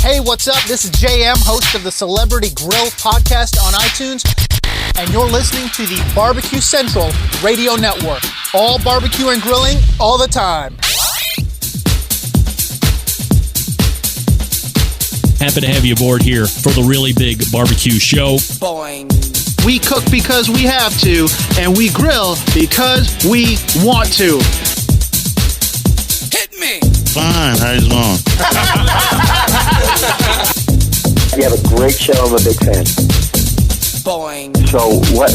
Hey, what's up? This is JM, host of the Celebrity Grill podcast on iTunes, and you're listening to the Barbecue Central Radio Network. All barbecue and grilling, all the time. Happy to have you aboard here for the really big barbecue show. Boing. We cook because we have to, and we grill because we want to. Hit me! Fine, how's it going? You have a great show. I'm a big fan. Boing. So what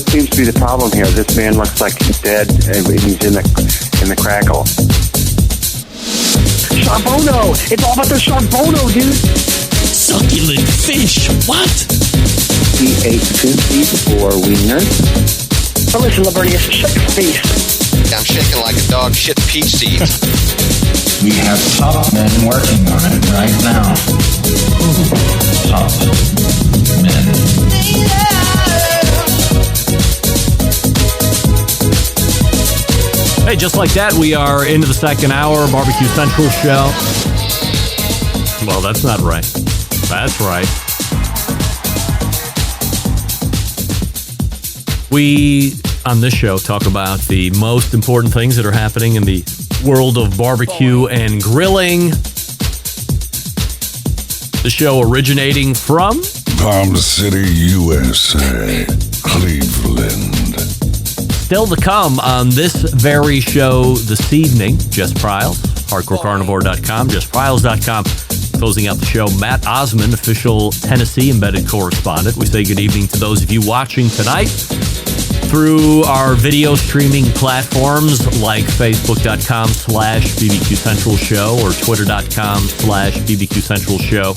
seems to be the problem here? This man looks like he's dead, and he's in the crackle. Charbono! It's all about the charbono, dude! Succulent fish! What? He ate 54 wieners. Oh, listen, Libertius, shut your face. I'm shaking like a dog shit peach seeds. We have top men working on it right now. Top men. Hey, just like that, we are into the second hour, Barbecue Central show. Well, that's not right. That's right. We, on this show, talk about the most important things that are happening in the world of barbecue and grilling. The show originating from Palm City, USA, Cleveland. Still to come on this very show this evening, Jess Pryles, hardcorecarnivore.com, JessPryles.com. Closing out the show, Matt Osman, official Tennessee Embedded Correspondent. We say good evening to those of you watching tonight through our video streaming platforms like Facebook.com/BBQ Central Show or Twitter.com/BBQ Central Show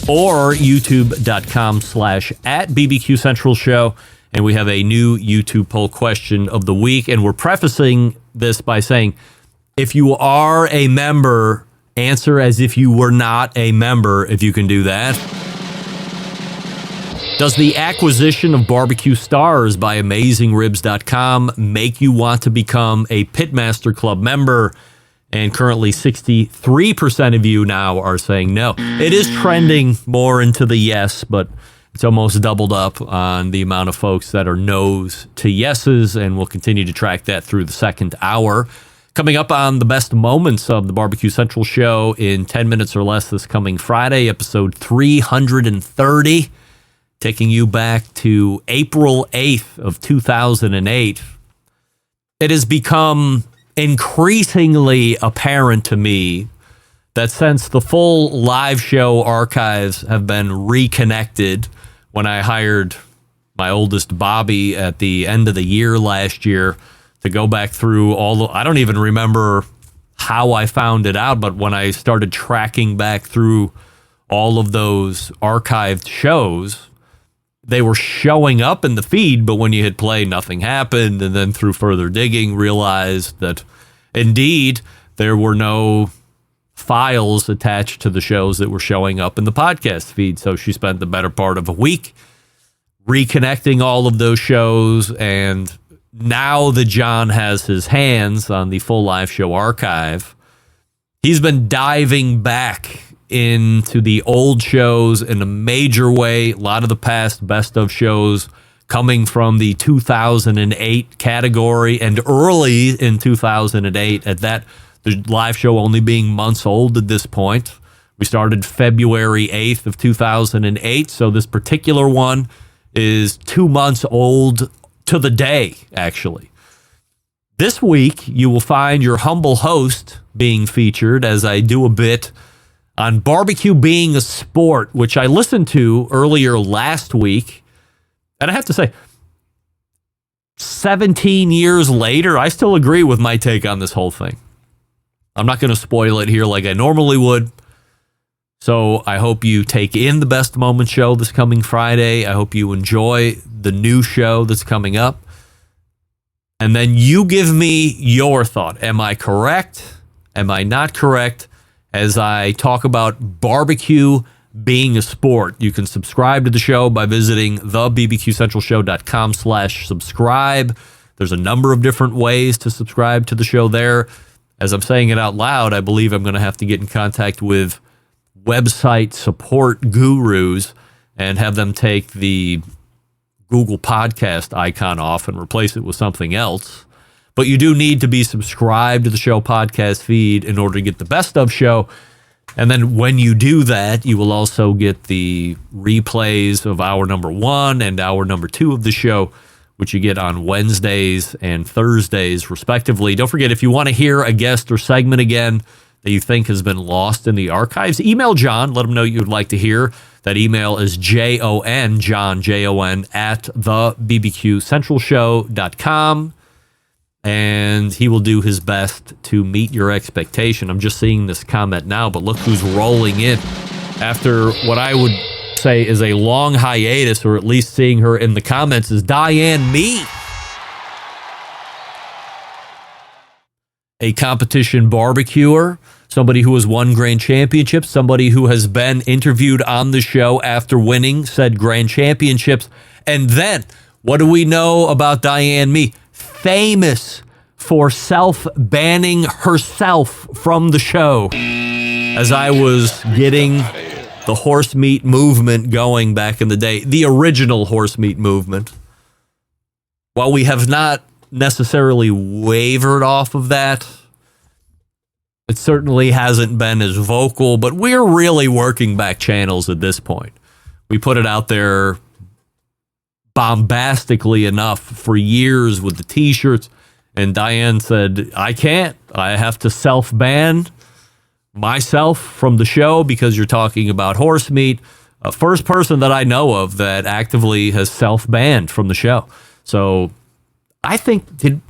or YouTube.com/@BBQ Central Show. And we have a new YouTube poll question of the week. And we're prefacing this by saying, if you are a member, answer as if you were not a member, if you can do that. Does the acquisition of Barbecue Stars by AmazingRibs.com make you want to become a Pitmaster Club member? And currently 63% of you now are saying no. It is trending more into the yes, but it's almost doubled up on the amount of folks that are no's to yeses, and we'll continue to track that through the second hour. Coming up on the best moments of the Barbecue Central show in 10 minutes or less this coming Friday, episode 330, taking you back to April 8th of 2008. It has become increasingly apparent to me that since the full live show archives have been reconnected, when I hired my oldest Bobby at the end of the year last year to go back through all the, I don't even remember how I found it out, but when I started tracking back through all of those archived shows, they were showing up in the feed, but when you hit play, nothing happened. And then through further digging, realized that indeed there were no files attached to the shows that were showing up in the podcast feed. So she spent the better part of a week reconnecting all of those shows. And now that John has his hands on the full live show archive, he's been diving back into the old shows in a major way. A lot of the past best of shows coming from the 2008 category and early in 2008 at that. The live show only being months old at this point. We started February 8th of 2008, so this particular one is 2 months old to the day, actually. This week, you will find your humble host being featured as I do a bit on barbecue being a sport, which I listened to earlier last week. And I have to say, 17 years later, I still agree with my take on this whole thing. I'm not going to spoil it here like I normally would. So I hope you take in the Best Moment show this coming Friday. I hope you enjoy the new show that's coming up. And then you give me your thought. Am I correct? Am I not correct? As I talk about barbecue being a sport. You can subscribe to the show by visiting thebbqcentralshow.com/subscribe. There's a number of different ways to subscribe to the show there. As I'm saying it out loud, I believe I'm going to have to get in contact with website support gurus and have them take the Google Podcast icon off and replace it with something else. But you do need to be subscribed to the show podcast feed in order to get the best of show. And then when you do that, you will also get the replays of hour number 1 and hour number 2 of the show, which you get on Wednesdays and Thursdays, respectively. Don't forget, if you want to hear a guest or segment again that you think has been lost in the archives, email John. Let him know you'd like to hear. That email is John, Jon, at thebbqcentralshow.com. And he will do his best to meet your expectation. I'm just seeing this comment now, but look who's rolling in after what I would say is a long hiatus, or at least seeing her in the comments, is Diane Me. A competition barbecuer, somebody who has won grand championships, somebody who has been interviewed on the show after winning said grand championships. And then, what do we know about Diane Me? Famous for self-banning herself from the show. As I was getting the horse meat movement going back in the day, the original horse meat movement, while we have not necessarily wavered off of that, it certainly hasn't been as vocal, but we're really working back channels at this point. We put it out there bombastically enough for years with the t-shirts, and Diane said, I can't. I have to self-ban myself from the show because you're talking about horse meat. First person that I know of that actively has self-banned from the show. So I think, if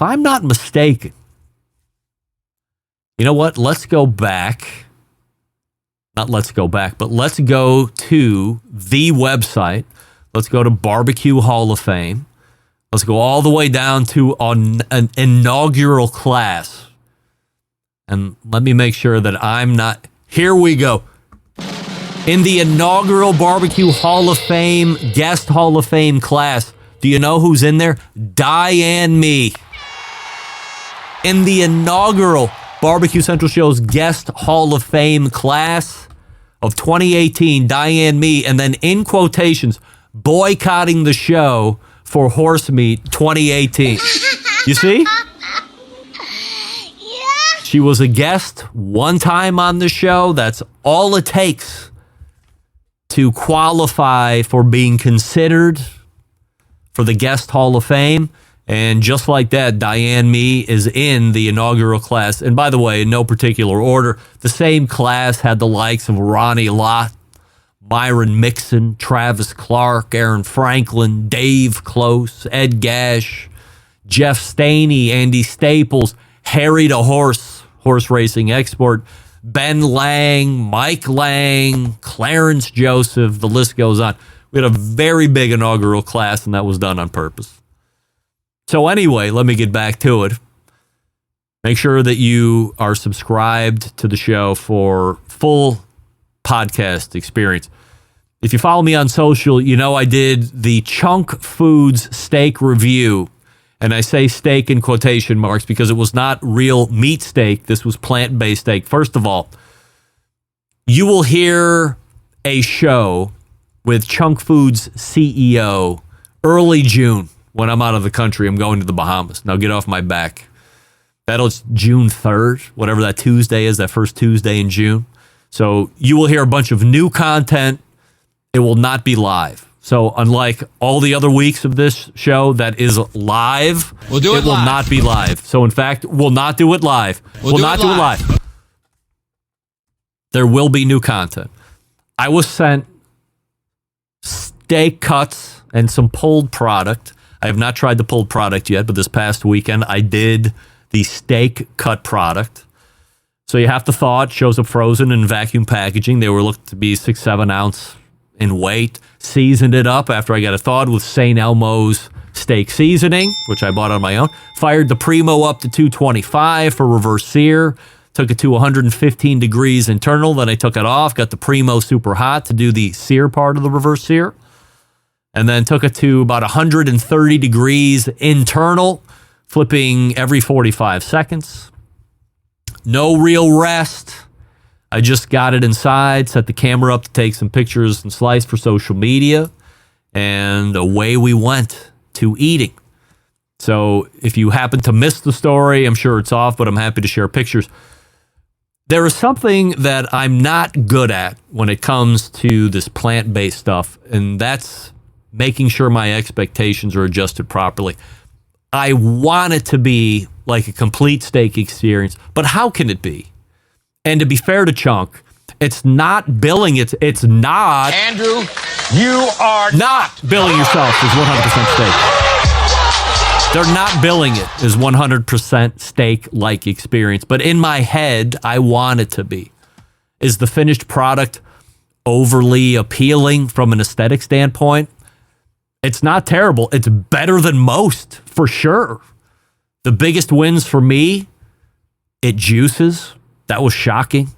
I'm not mistaken, you know what? Let's go back. Not let's go back, but let's go to the website. Let's go to Barbecue Hall of Fame. Let's go all the way down to an inaugural class. And let me make sure that I'm not... Here we go. In the inaugural Barbecue Hall of Fame, Guest Hall of Fame class, do you know who's in there? Diane Me. In the inaugural Barbecue Central Show's Guest Hall of Fame class of 2018, Diane Me, and then in quotations, boycotting the show for horse meat 2018. You see? She was a guest one time on the show. That's all it takes to qualify for being considered for the Guest Hall of Fame. And just like that, Diane Me is in the inaugural class. And by the way, in no particular order, the same class had the likes of Ronnie Lott, Myron Mixon, Travis Clark, Aaron Franklin, Dave Close, Ed Gash, Jeff Staney, Andy Staples, Harry the Horse racing expert, Ben Lang, Mike Lang, Clarence Joseph, the list goes on. We had a very big inaugural class, and that was done on purpose. So anyway, let me get back to it. Make sure that you are subscribed to the show for full podcast experience. If you follow me on social, you know I did the Chunk Foods steak review. And I say steak in quotation marks because it was not real meat steak. This was plant-based steak. First of all, you will hear a show with Chunk Foods CEO early June. When I'm out of the country, I'm going to the Bahamas. Now get off my back. That'll June 3rd, whatever that Tuesday is, that first Tuesday in June. So you will hear a bunch of new content. It will not be live. So unlike all the other weeks of this show that is live, it will not be live. So in fact, we'll not do it live. We'll not do it live. There will be new content. I was sent steak cuts and some pulled product. I have not tried the pulled product yet, but this past weekend I did the steak cut product. So you have to thaw it. Shows up frozen in vacuum packaging. They were looked to be 6-7 ounce in weight. Seasoned it up after I got it thawed with St. Elmo's steak seasoning, which I bought on my own. Fired the Primo up to 225 for reverse sear. Took it to 115 degrees internal. Then I took it off. Got the Primo super hot to do the sear part of the reverse sear. And then took it to about 130 degrees internal, flipping every 45 seconds. No real rest. I just got it inside, set the camera up to take some pictures and slice for social media, and away we went to eating. So if you happen to miss the story, I'm sure it's off, but I'm happy to share pictures. There is something that I'm not good at when it comes to this plant-based stuff, and that's making sure my expectations are adjusted properly. I want it to be like a complete steak experience, but how can it be? And to be fair to Chunk, it's not billing. It's not. Andrew, you are not billing yourself as 100% steak. They're not billing it as 100% steak-like experience. But in my head, I want it to be. Is the finished product overly appealing from an aesthetic standpoint? It's not terrible. It's better than most, for sure. The biggest wins for me, it juices. That was shocking.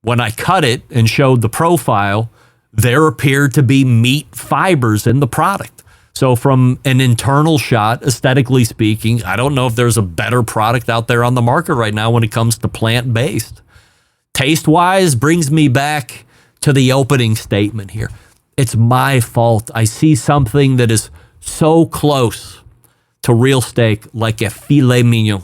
When I cut it and showed the profile, there appeared to be meat fibers in the product. So from an internal shot, aesthetically speaking, I don't know if there's a better product out there on the market right now when it comes to plant-based. Taste-wise, brings me back to the opening statement here. It's my fault. I see something that is so close to real steak, like a filet mignon.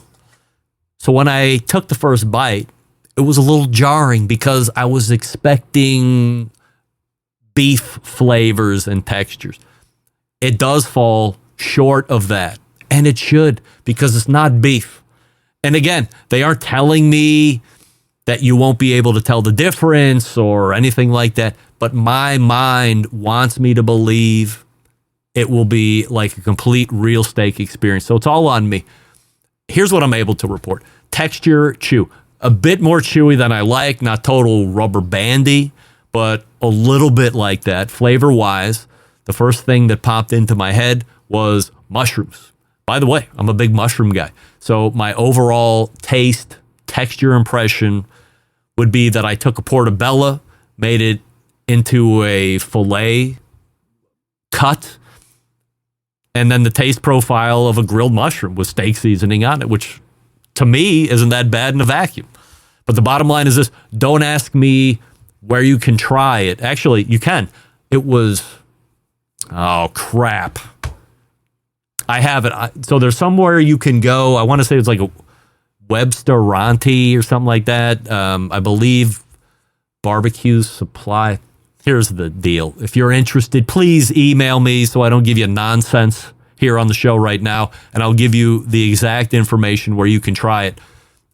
So when I took the first bite, it was a little jarring because I was expecting beef flavors and textures. It does fall short of that, and it should, because it's not beef. And again, they aren't telling me that you won't be able to tell the difference or anything like that, but my mind wants me to believe it will be like a complete real steak experience. So it's all on me. Here's what I'm able to report. Texture, chew. A bit more chewy than I like, not total rubber bandy, but a little bit like that. Flavor-wise, the first thing that popped into my head was mushrooms. By the way, I'm a big mushroom guy. So my overall taste, texture impression would be that I took a portobello, made it into a filet cut, and then the taste profile of a grilled mushroom with steak seasoning on it, which to me isn't that bad in a vacuum. But the bottom line is this: don't ask me where you can try it. Actually, you can. It was, oh crap. I have it. So there's somewhere you can go. I want to say it's like a Webster-Ronti or something like that. I believe Barbecue Supply. Here's the deal. If you're interested, please email me so I don't give you nonsense here on the show right now, and I'll give you the exact information where you can try it.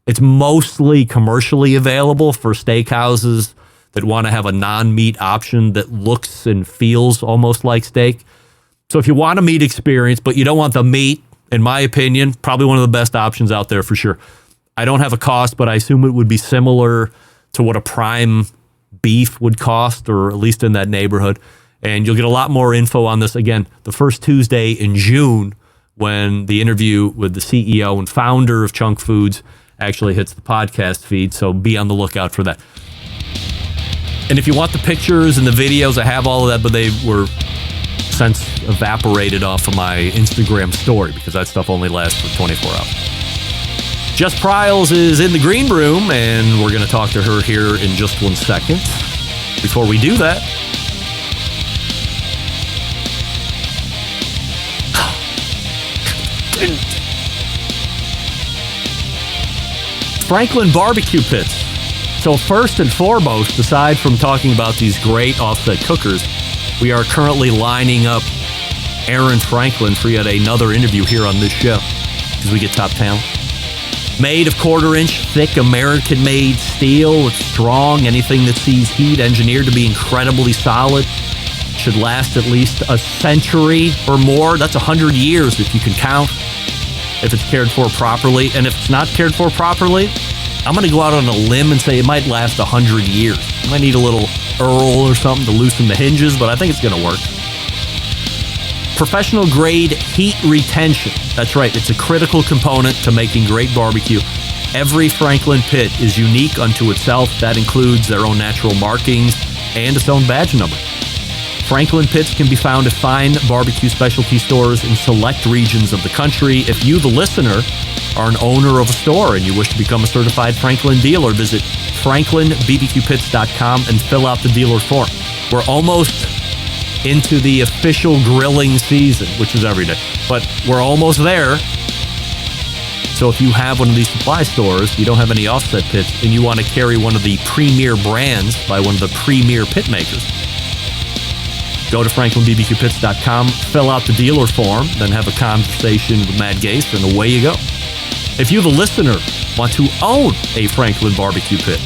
It's mostly commercially available for steakhouses that want to have a non-meat option that looks and feels almost like steak. So if you want a meat experience, but you don't want the meat, in my opinion, probably one of the best options out there for sure. I don't have a cost, but I assume it would be similar to what a prime beef would cost, or at least in that neighborhood. And you'll get a lot more info on this, again, the first Tuesday in June, when the interview with the CEO and founder of Chunk Foods actually hits the podcast feed. So be on the lookout for that. And if you want the pictures and the videos, I have all of that, but they were since evaporated off of my Instagram story because that stuff only lasts for 24 hours. Jess Pryles is in the green room, and we're going to talk to her here in just 1 second. Before we do that, Franklin barbecue pits. So first and foremost, aside from talking about these great offset cookers, we are currently lining up Aaron Franklin for yet another interview here on this show because we get top talent. Made of 1/4-inch thick American-made steel. It's strong. Anything that sees heat engineered to be incredibly solid. Should last at least a century or more. That's 100 years if you can count, if it's cared for properly. And if it's not cared for properly, I'm going to go out on a limb and say it might last 100 years. You might need a little Earl or something to loosen the hinges, but I think it's going to work. Professional grade heat retention. That's right. It's a critical component to making great barbecue. Every Franklin pit is unique unto itself. That includes their own natural markings and its own badge number. Franklin pits can be found at fine barbecue specialty stores in select regions of the country. If you, the listener, are an owner of a store and you wish to become a certified Franklin dealer, visit franklinbbqpits.com and fill out the dealer form. We're almost into the official grilling season, which is every day, but we're almost there. So if you have one of these supply stores, you don't have any offset pits, and you want to carry one of the premier brands by one of the premier pit makers, go to franklinbbqpits.com, fill out the dealer form, then have a conversation with Matt Gase, and away you go. If you, the listener, want to own a Franklin barbecue pit,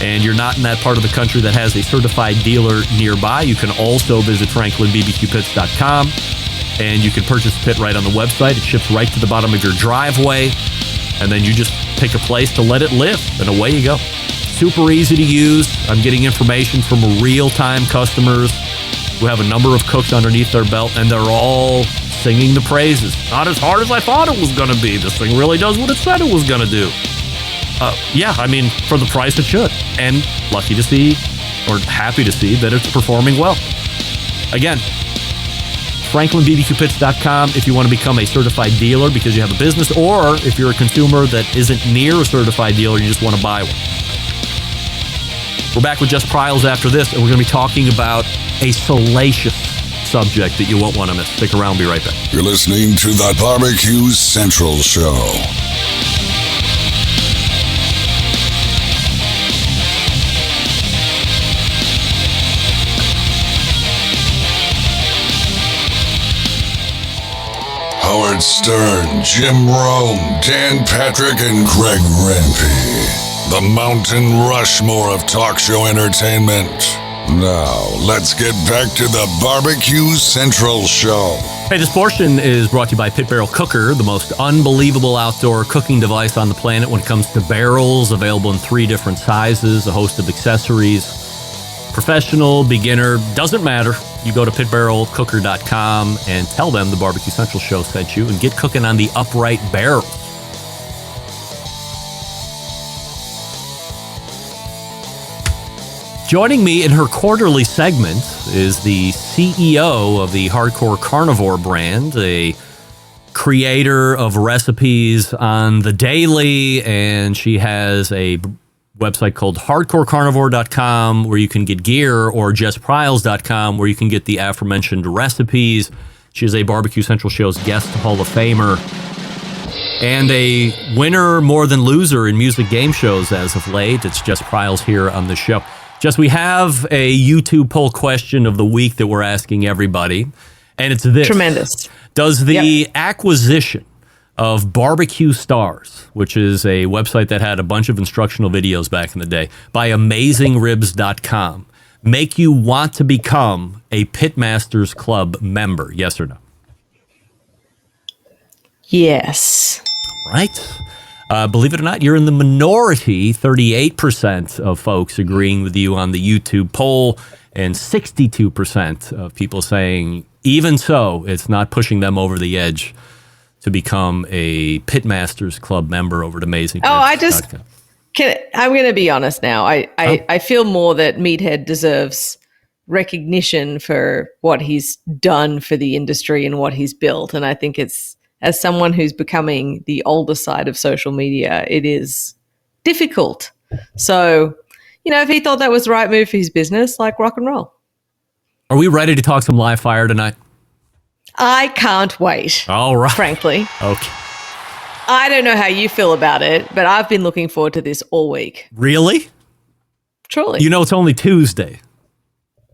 and you're not in that part of the country that has a certified dealer nearby, you can also visit franklinbbqpits.com, and you can purchase a pit right on the website. It ships right to the bottom of your driveway, and then you just pick a place to let it live, and away you go. Super easy to use. I'm getting information from real-time customers who have a number of cooks underneath their belt, and they're all singing the praises. Not as hard as I thought it was going to be. This thing really does what it said it was going to do. Yeah, I mean, for the price it should. And lucky to see, or happy to see, that it's performing well. Again, franklinbbqpits.com if you want to become a certified dealer because you have a business, or if you're a consumer that isn't near a certified dealer and you just want to buy one. We're back with Jess Pryles after this, and we're going to be talking about a salacious subject that you won't want to miss. Stick around, be right back. You're listening to the Barbecue Central Show. Howard Stern, Jim Rome, Dan Patrick, and Greg Rempe. The Mountain Rushmore of talk show entertainment. Now, let's get back to the Barbecue Central Show. Hey, this portion is brought to you by Pit Barrel Cooker, the most unbelievable outdoor cooking device on the planet when it comes to barrels, available in 3 different sizes, a host of accessories. Professional, beginner, doesn't matter. You go to pitbarrelcooker.com and tell them the Barbecue Central Show sent you and get cooking on the upright barrel. Joining me in her quarterly segment is the CEO of the Hardcore Carnivore brand, a creator of recipes on the daily, and she has a website called hardcorecarnivore.com where you can get gear, or jesspryles.com where you can get the aforementioned recipes. She is a Barbecue Central Show's guest Hall of Famer and a winner more than loser in music game shows as of late. It's Jess Pryles here on the show. Jess, we have a YouTube poll question of the week that we're asking everybody, and it's this. Tremendous. Does the acquisition of Barbecue Stars, which is a website that had a bunch of instructional videos back in the day, by AmazingRibs.com, make you want to become a Pitmasters Club member? Yes or no? Yes. Right. Believe it or not, you're in the minority. 38% of folks agreeing with you on the YouTube poll, and 62% of people saying, even so, it's not pushing them over the edge to become a Pitmasters Club member over at Amazing. I'm going to be honest now. I feel more that Meathead deserves recognition for what he's done for the industry and what he's built. And I think it's, as someone who's becoming the older side of social media, it is difficult. So, if he thought that was the right move for his business, like, rock and roll. Are we ready to talk some live fire tonight? I can't wait. All right. Frankly. Okay. I don't know how you feel about it, but I've been looking forward to this all week. Really? Truly. It's only Tuesday.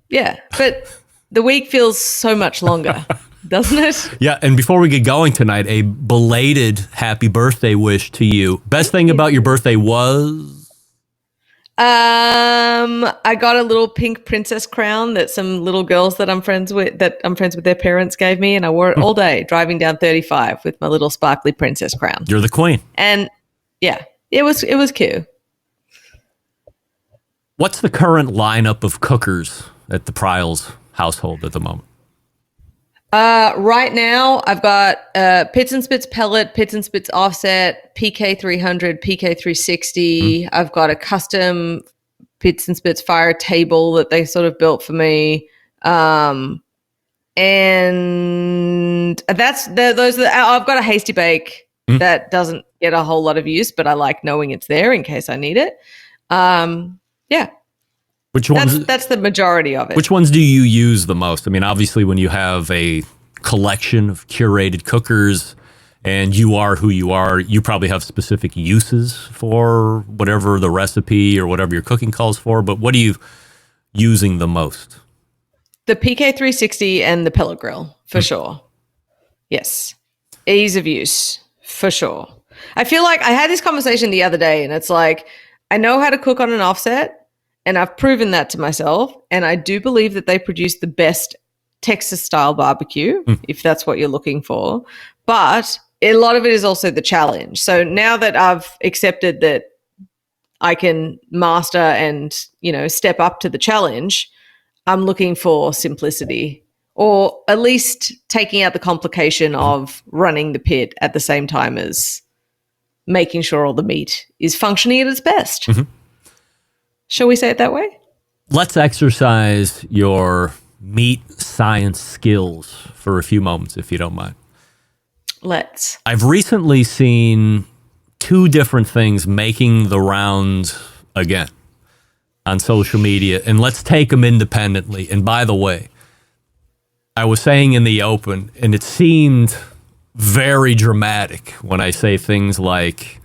Yeah, but the week feels so much longer, doesn't it? Yeah, and before we get going tonight, a belated happy birthday wish to you. Best thing about your birthday was? I got a little pink princess crown that some little girls that I'm friends with their parents gave me, and I wore it all day driving down 35 with my little sparkly princess crown. You're the queen. And yeah, it was cute. What's the current lineup of cookers at the Pryles household at the moment? Right now, I've got Pits and Spits pellet, Pits and Spits offset, PK300, PK360. I've got a custom Pits and Spits fire table that they sort of built for me. And that's those. I've got a hasty bake that doesn't get a whole lot of use, but I like knowing it's there in case I need it. Yeah. Which ones? That's the majority of it. Which ones do you use the most? I mean, obviously, when you have a collection of curated cookers and you are who you are, you probably have specific uses for whatever the recipe or whatever your cooking calls for. But what are you using the most? The PK360 and the pellet grill, for sure. Yes. Ease of use, for sure. I feel like I had this conversation the other day, and it's like, I know how to cook on an offset, and I've proven that to myself. And I do believe that they produce the best Texas-style barbecue, if that's what you're looking for. But a lot of it is also the challenge. So now that I've accepted that I can master and, step up to the challenge, I'm looking for simplicity, or at least taking out the complication of running the pit at the same time as making sure all the meat is functioning at its best. Mm-hmm. Shall we say it that way? Let's exercise your meat science skills for a few moments, if you don't mind. Let's. I've recently seen two different things making the rounds again on social media, and let's take them independently. And by the way, I was saying in the open, and it seemed very dramatic when I say things like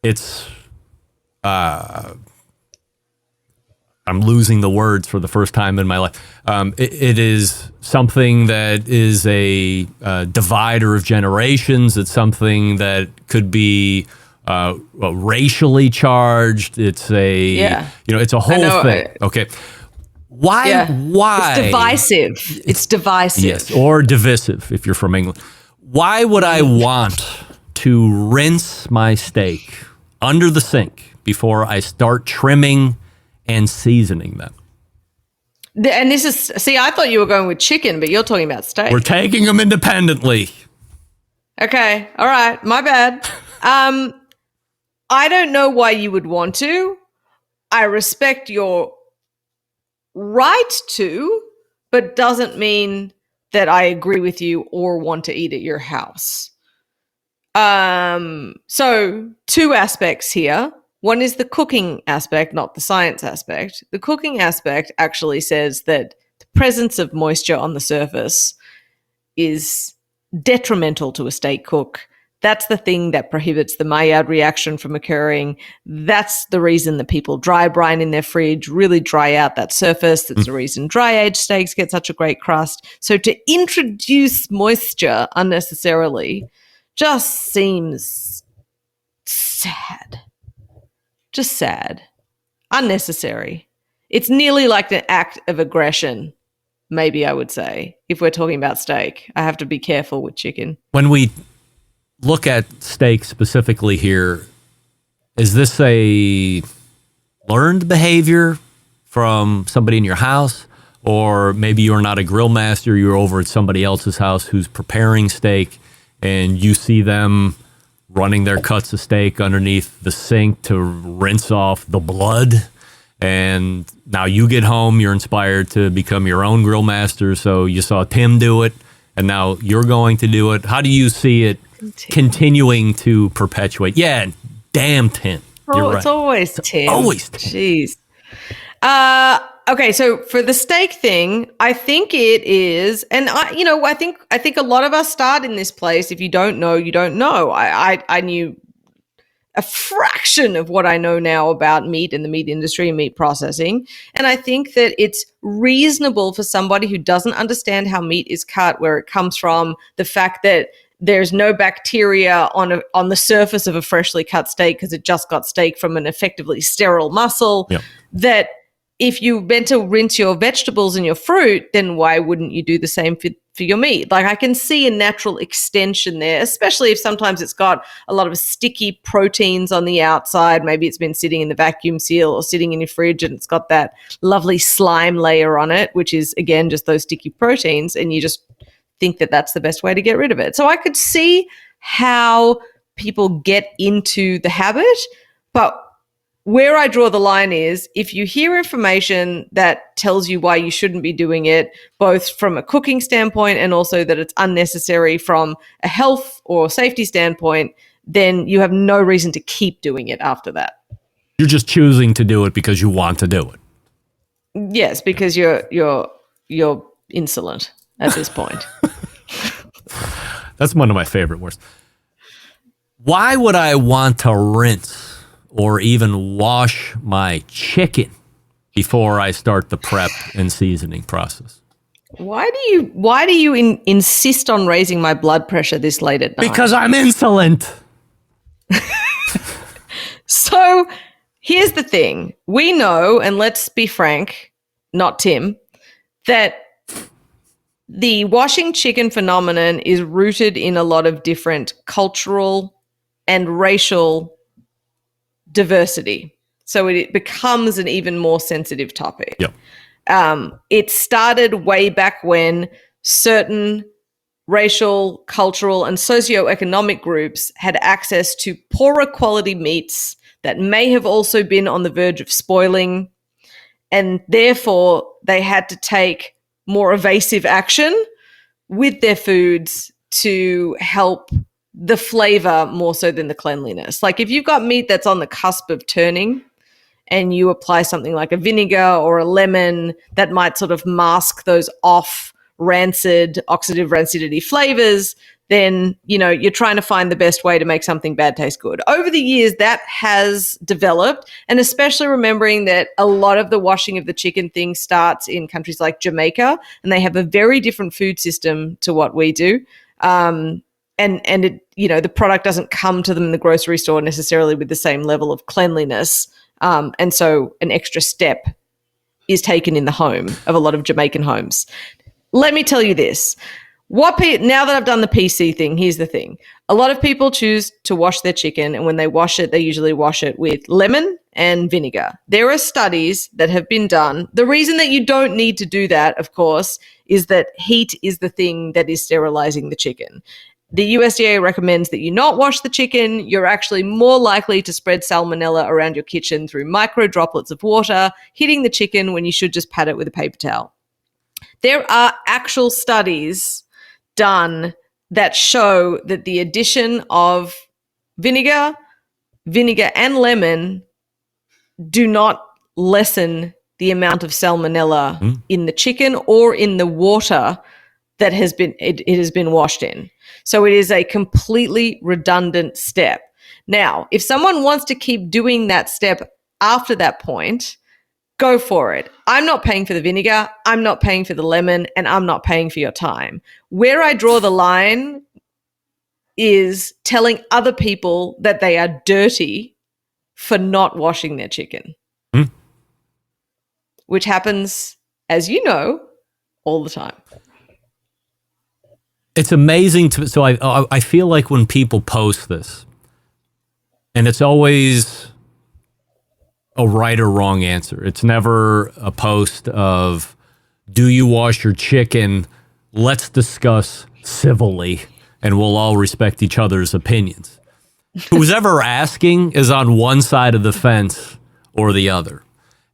it's I'm losing the words for the first time in my life. It is something that is a divider of generations. It's something that could be racially charged. It's it's a whole thing. Okay. Why? It's divisive. It's divisive. Yes, or divisive if you're from England. Why would I want to rinse my steak under the sink before I start trimming and seasoning them? And this is, I thought you were going with chicken, but you're talking about steak. We're taking them independently. Okay. All right. My bad. I don't know why you would want to. I respect your right to, but doesn't mean that I agree with you or want to eat at your house. So two aspects here. One is the cooking aspect, not the science aspect. The cooking aspect actually says that the presence of moisture on the surface is detrimental to a steak cook. That's the thing that prohibits the Maillard reaction from occurring. That's the reason that people dry brine in their fridge, really dry out that surface. That's the reason dry-aged steaks get such a great crust. So to introduce moisture unnecessarily just seems sad. Just sad. Unnecessary. It's nearly like an act of aggression, maybe I would say, if we're talking about steak. I have to be careful with chicken. When we look at steak specifically here, is this a learned behavior from somebody in your house? Or maybe you're not a grill master, you're over at somebody else's house who's preparing steak and you see them running their cuts of steak underneath the sink to rinse off the blood. And now you get home, you're inspired to become your own grill master. So you saw Tim do it, and now you're going to do it. How do you see it continuing to perpetuate? Yeah, damn Tim. You're right. It's always Tim. Always Tim. Jeez. Okay, so for the steak thing, I think it is, and I think a lot of us start in this place. If you don't know, you don't know. I knew a fraction of what I know now about meat and the meat industry and meat processing, and I think that it's reasonable for somebody who doesn't understand how meat is cut, where it comes from, the fact that there's no bacteria on the surface of a freshly cut steak because it just got steak from an effectively sterile muscle. Yep. That if you meant to rinse your vegetables and your fruit, then why wouldn't you do the same for your meat? Like, I can see a natural extension there, especially if sometimes it's got a lot of sticky proteins on the outside. Maybe it's been sitting in the vacuum seal or sitting in your fridge and it's got that lovely slime layer on it, which is, again, just those sticky proteins, and you just think that that's the best way to get rid of it. So I could see how people get into the habit, but where I draw the line is if you hear information that tells you why you shouldn't be doing it, both from a cooking standpoint and also that it's unnecessary from a health or safety standpoint, then you have no reason to keep doing it after that. You're just choosing to do it because you want to do it. Yes, because you're insolent at this point. That's one of my favorite words. Why would I want to rinse or even wash my chicken before I start the prep and seasoning process? Why do you insist on raising my blood pressure this late at night? Because I'm insolent. So here's the thing. We know, and let's be frank, not Tim, that the washing chicken phenomenon is rooted in a lot of different cultural and racial diversity. So it becomes an even more sensitive topic. Yep. It started way back when certain racial, cultural, and socioeconomic groups had access to poorer quality meats that may have also been on the verge of spoiling, and therefore they had to take more evasive action with their foods to help the flavor more so than the cleanliness. Like if you've got meat that's on the cusp of turning and you apply something like a vinegar or a lemon that might sort of mask those off rancid, oxidative rancidity flavors, then, you know, you're trying to find the best way to make something bad taste good. Over the years, that has developed, and especially remembering that a lot of the washing of the chicken thing starts in countries like Jamaica, and they have a very different food system to what we do. And it, you know, the product doesn't come to them in the grocery store necessarily with the same level of cleanliness. And so an extra step is taken in the home of a lot of Jamaican homes. Let me tell you this. Now that I've done the PC thing, here's the thing. A lot of people choose to wash their chicken, and when they wash it, they usually wash it with lemon and vinegar. There are studies that have been done. The reason that you don't need to do that, of course, is that heat is the thing that is sterilizing the chicken. The USDA recommends that you not wash the chicken. You're actually more likely to spread salmonella around your kitchen through micro droplets of water hitting the chicken when you should just pat it with a paper towel. There are actual studies done that show that the addition of vinegar and lemon do not lessen the amount of salmonella in the chicken or in the water that it has been washed in. So it is a completely redundant step. Now, if someone wants to keep doing that step after that point, go for it. I'm not paying for the vinegar, I'm not paying for the lemon, and I'm not paying for your time. Where I draw the line is telling other people that they are dirty for not washing their chicken, which happens, as you know, all the time. It's amazing to, so I feel like when people post this, and it's always a right or wrong answer. It's never a post of, do you wash your chicken? Let's discuss civilly, and we'll all respect each other's opinions. Who's ever asking is on one side of the fence or the other.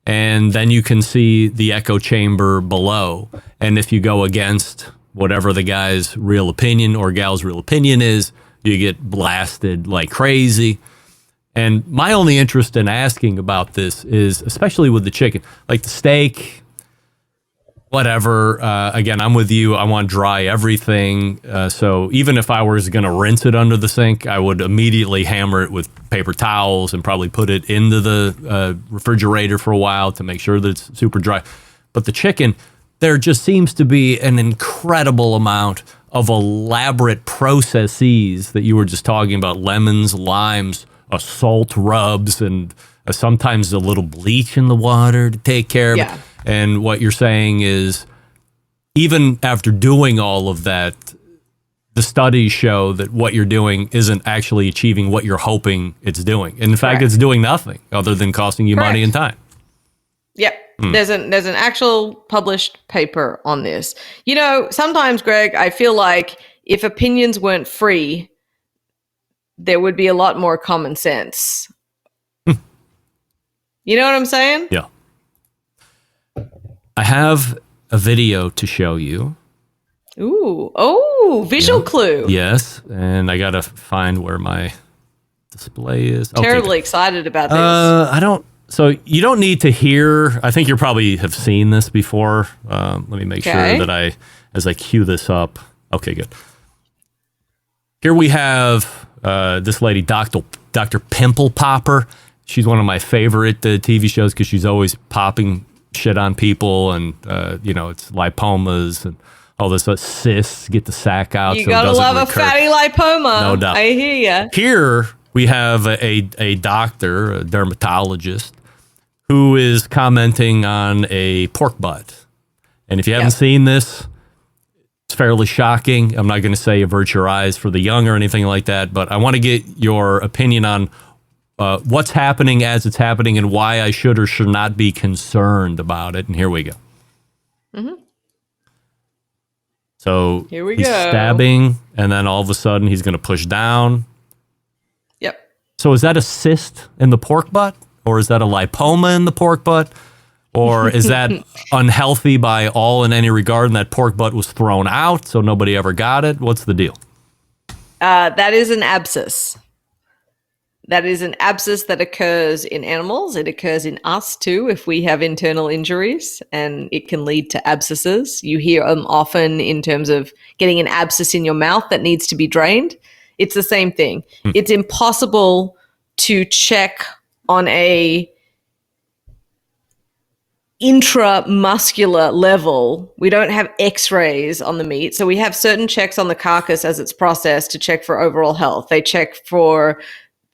And then you can see the echo chamber below. And if you go against whatever the guy's real opinion or gal's real opinion is, you get blasted like crazy. And my only interest in asking about this is, especially with the chicken, like the steak, whatever. Again, I'm with you. I want dry everything. So even if I was going to rinse it under the sink, I would immediately hammer it with paper towels and probably put it into the refrigerator for a while to make sure that it's super dry. But the chicken, there just seems to be an incredible amount of elaborate processes that you were just talking about, lemons, limes, salt rubs, and sometimes a little bleach in the water to take care of it. And what you're saying is, even after doing all of that, the studies show that what you're doing isn't actually achieving what you're hoping it's doing. And in fact, it's doing nothing other than costing you money and time. Yep. There's an actual published paper on this. You know, sometimes, Greg, I feel like if opinions weren't free, there would be a lot more common sense. You know what I'm saying? Yeah. I have a video to show you. Ooh. Oh, visual clue. Yes. And I got to find where my display is. Terribly excited about this. I don't. So you don't need to hear. I think you probably have seen this before. Let me make sure that as I cue this up. Okay, good. Here we have this lady, Dr. Pimple Popper. She's one of my favorite TV shows because she's always popping shit on people, and it's lipomas and all this cysts. Get the sack out. You gotta love a fatty lipoma. No doubt. I hear ya. Here we have a doctor, a dermatologist, who is commenting on a pork butt. And if you haven't seen this, it's fairly shocking. I'm not going to say avert your eyes for the young or anything like that, but I want to get your opinion on what's happening as it's happening and why I should or should not be concerned about it. And here we go. Mm-hmm. So here we he's go. Stabbing, and then all of a sudden he's going to push down. Yep. So is that a cyst in the pork butt? Or is that a lipoma in the pork butt? Or is that unhealthy by all in any regard, and that pork butt was thrown out so nobody ever got it? What's the deal? That is an abscess. That is an abscess that occurs in animals. It occurs in us too if we have internal injuries, and it can lead to abscesses. You hear them often in terms of getting an abscess in your mouth that needs to be drained. It's the same thing. It's impossible to check on a intramuscular level. We don't have x-rays on the meat. So we have certain checks on the carcass as it's processed to check for overall health. They check for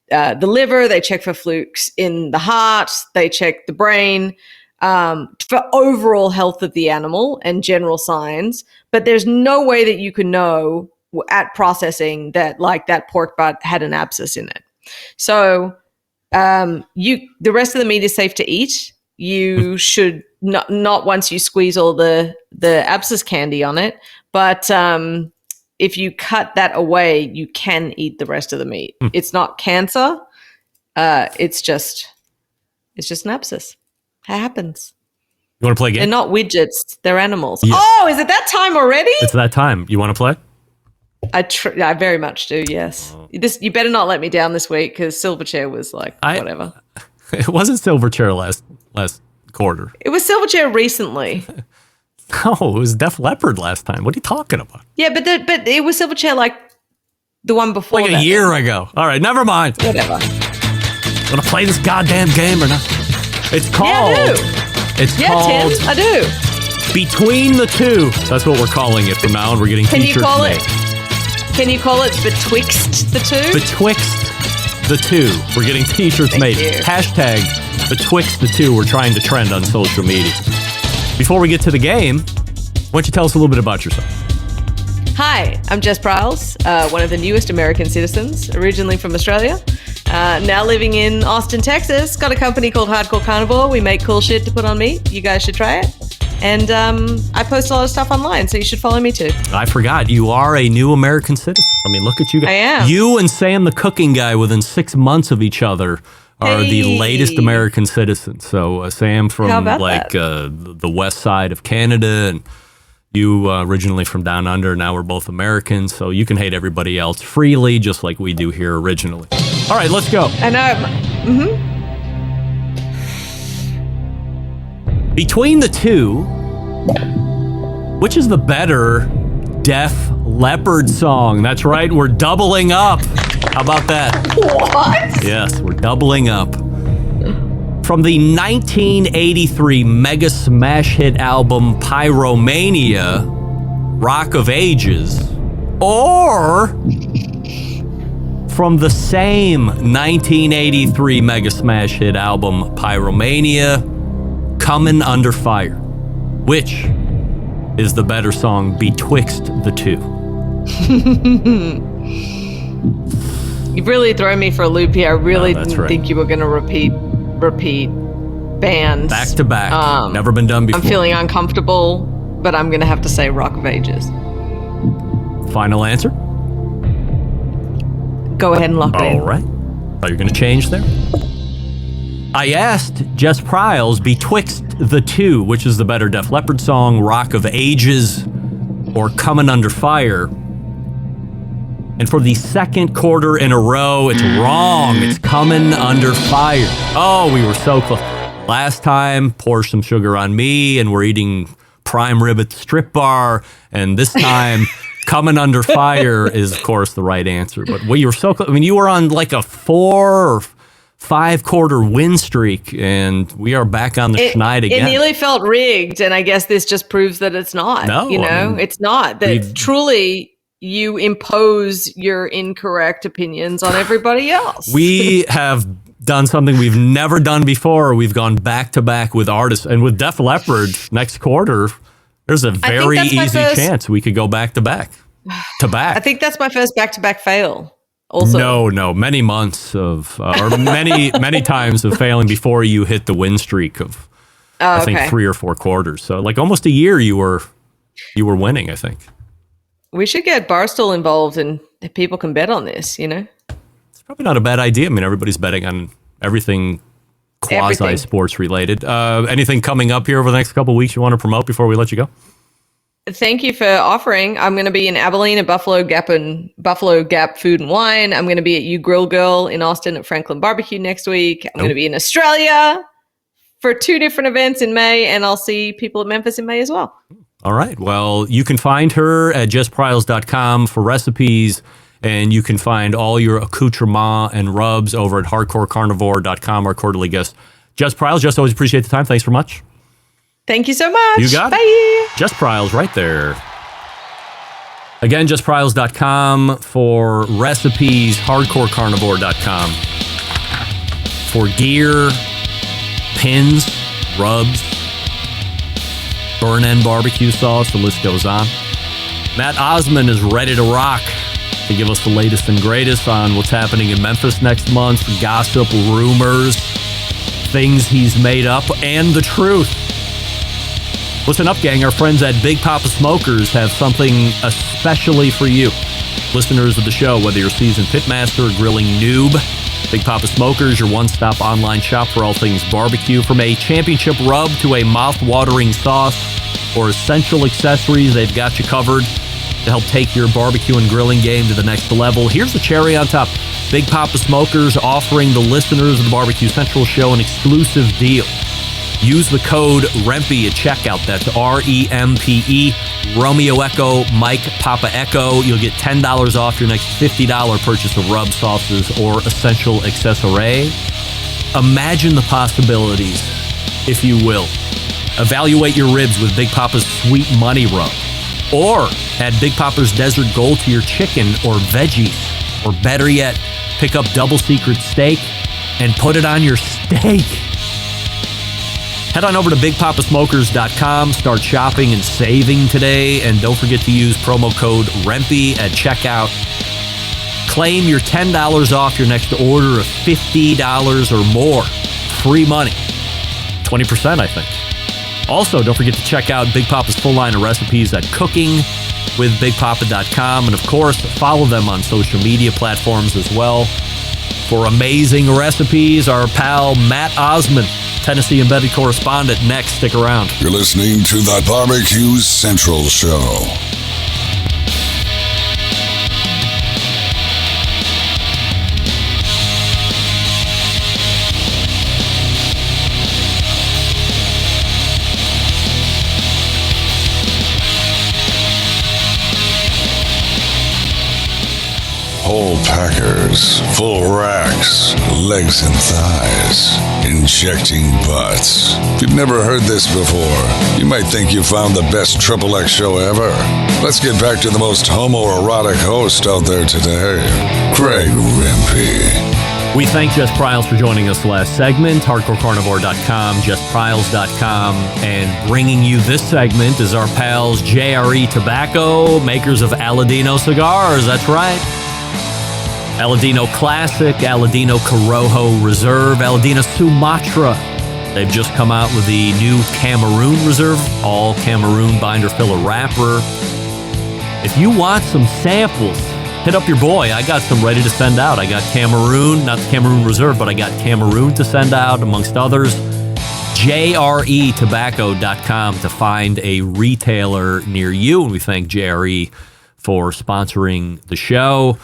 the liver, they check for flukes in the heart, they check the brain for overall health of the animal and general signs. But there's no way that you can know at processing that that pork butt had an abscess in it. So the rest of the meat is safe to eat. You should not once you squeeze all the abscess candy on it, but if you cut that away, you can eat the rest of the meat. It's not cancer. It's just an abscess. It happens. You want to play a game? They're not widgets. They're animals. Yeah. Oh, is it that time already? It's that time. You want to play? I very much do, yes. You better not let me down this week because Silverchair was whatever. It wasn't Silverchair last quarter. It was Silverchair recently. No, it was Def Leppard last time. What are you talking about? Yeah, but it was Silverchair the one before a year ago. All right, never mind. Whatever. Want to play this goddamn game or not? It's called... Yeah, I do. It's called... Tim, I do. Between the Two. That's what we're calling it from now on. We're getting t-shirts made. Can you call it Betwixt the Two? Betwixt the Two. We're getting t-shirts made. You. Hashtag Betwixt the Two. We're trying to trend on social media. Before we get to the game, why don't you tell us a little bit about yourself? Hi, I'm Jess Pryles, one of the newest American citizens, originally from Australia. Now living in Austin, Texas. Got a company called Hardcore Carnivore. We make cool shit to put on meat. You guys should try it. And I post a lot of stuff online, so you should follow me too. I forgot, you are a new American citizen. I mean, look at you guys. I am. You and Sam the cooking guy within 6 months of each other are the latest American citizens. So Sam from the west side of Canada, and you originally from down under. Now we're both Americans, so you can hate everybody else freely, just like we do here originally. All right, let's go. I know. Between the two, which is the better Def Leppard song? That's right, we're doubling up. How about that? What? Yes, we're doubling up. From the 1983 mega smash hit album Pyromania, Rock of Ages, or from the same 1983 mega smash hit album Pyromania, Comin' Under Fire. Which is the better song betwixt the two? You've really thrown me for a loop here. I really didn't think you were going to repeat bands. Back to back. Never been done before. I'm feeling uncomfortable, but I'm going to have to say Rock of Ages. Final answer? Go ahead and lock it in. All right. Are you going to change there? I asked Jess Pryles betwixt the two, which is the better Def Leppard song, Rock of Ages or Comin' Under Fire. And for the second quarter in a row, it's wrong. It's coming under fire. Oh, we were so close. Last time, pour some sugar on me, and we're eating prime rib at the strip bar. And this time, coming under fire is, of course, the right answer. But you were so close. I mean, you were on like a 4 or 5 quarter win streak, and we are back on the schneid again. It nearly felt rigged, and I guess this just proves that it's not. No, it's not. That truly you impose your incorrect opinions on everybody else. We have done something we've never done before. We've gone back to back with artists, and with Def Leppard next quarter, there's a very easy chance we could go back to back. I think that's my first back-to-back fail. Also, no, many months of, or many times of failing before you hit the win streak of, I think 3 or 4 quarters. So like almost a year you were winning, I think. We should get Barstool involved, and people can bet on this, It's probably not a bad idea. I mean, everybody's betting on everything quasi-sports related. Anything coming up here over the next couple of weeks you want to promote before we let you go? Thank you for offering. I'm going to be in Abilene at Buffalo Gap Food and Wine. I'm going to be at You Grill Girl in Austin at Franklin Barbecue next week. I'm going to be in Australia for 2 different events in May, and I'll see people at Memphis in May as well. All right. Well, you can find her at JessPryles.com for recipes, and you can find all your accoutrements and rubs over at HardcoreCarnivore.com, our quarterly guest, Jess Pryles. Jess, always appreciate the time. Thanks so much. Thank you so much. You got it. Jess Pryles right there. Again, JessPryles.com for recipes, HardcoreCarnivore.com for gear, pins, rubs, burn-end barbecue sauce, the list goes on. Matt Osman is ready to rock to give us the latest and greatest on what's happening in Memphis next month, gossip, rumors, things he's made up, and the truth. Listen up, gang. Our friends at Big Papa Smokers have something especially for you. Listeners of the show, whether you're a seasoned pitmaster or grilling noob, Big Papa Smokers, your one-stop online shop for all things barbecue. From a championship rub to a mouth-watering sauce or essential accessories, they've got you covered to help take your barbecue and grilling game to the next level. Here's the cherry on top. Big Papa Smokers offering the listeners of the Barbecue Central show an exclusive deal. Use the code REMPE at checkout. That's REMPE, Romeo Echo, Mike Papa Echo. You'll get $10 off your next $50 purchase of rub, sauces, or essential accessory. Imagine the possibilities, if you will. Evaluate your ribs with Big Papa's Sweet Money Rub. Or add Big Papa's Desert Gold to your chicken or veggies. Or better yet, pick up Double Secret Steak and put it on your steak. Head on over to BigPapaSmokers.com, start shopping and saving today, and don't forget to use promo code REMPE at checkout. Claim your $10 off your next order of $50 or more. Free money. 20%, I think. Also, don't forget to check out Big Papa's full line of recipes at cookingwithbigpapa.com, and of course, follow them on social media platforms as well. For amazing recipes, our pal Matt Osman, Tennessee Embedded Correspondent, next. Stick around. You're listening to the Barbecue Central Show. Whole packers, full racks, legs and thighs, injecting butts. If you've never heard this before, you might think you found the best XXX show ever. Let's get back to the most homoerotic host out there today, Craig Rempe. We thank Jess Pryles for joining us last segment, HardcoreCarnivore.com, JessPryles.com, and bringing you this segment is our pals JRE Tobacco, makers of Aladino cigars. That's right. Aladino Classic, Aladino Corojo Reserve, Aladino Sumatra. They've just come out with the new Cameroon Reserve, all Cameroon binder filler wrapper. If you want some samples, hit up your boy. I got some ready to send out. I got Cameroon, not the Cameroon Reserve, but I got Cameroon to send out, amongst others. JREtobacco.com to find a retailer near you. And we thank JRE for sponsoring the show.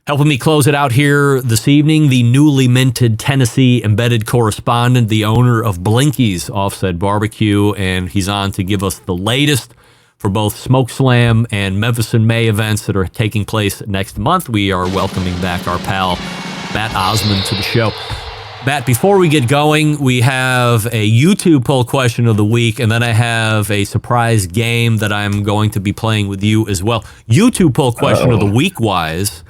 Helping me close it out here this evening, the newly minted Tennessee Embedded Correspondent, the owner of Blinky's Offset Barbecue, and he's on to give us the latest for both Smoke Slam and Memphis in May events that are taking place next month. We are welcoming back our pal, Matt Osman, to the show. Matt, before we get going, we have a YouTube poll question of the week, and then I have a surprise game that I'm going to be playing with you as well. YouTube poll question of the week-wise,